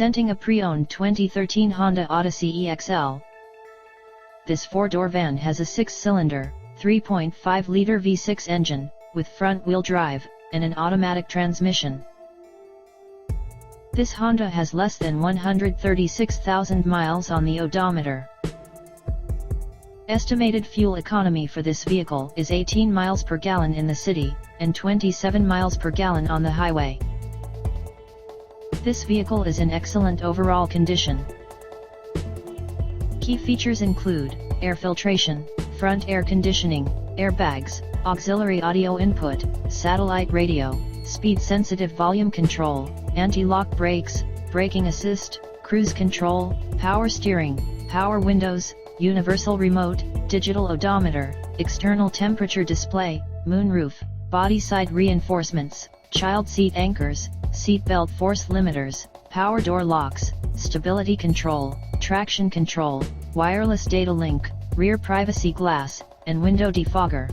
Presenting a pre-owned 2013 Honda Odyssey EXL. This four-door van has a 6-cylinder, 3.5-liter V6 engine, with front-wheel drive, and an automatic transmission. This Honda has less than 136,000 miles on the odometer. Estimated fuel economy for this vehicle is 18 miles per gallon in the city, and 27 miles per gallon on the highway. This vehicle is in excellent overall condition. Key features include air filtration, front air conditioning, airbags, auxiliary audio input, satellite radio, speed-sensitive volume control, anti-lock brakes, braking assist, cruise control, power steering, power windows, universal remote, digital odometer, external temperature display, moonroof, body side reinforcements, child seat anchors, seat belt force limiters, power door locks, stability control, traction control, wireless data link, rear privacy glass, and window defogger.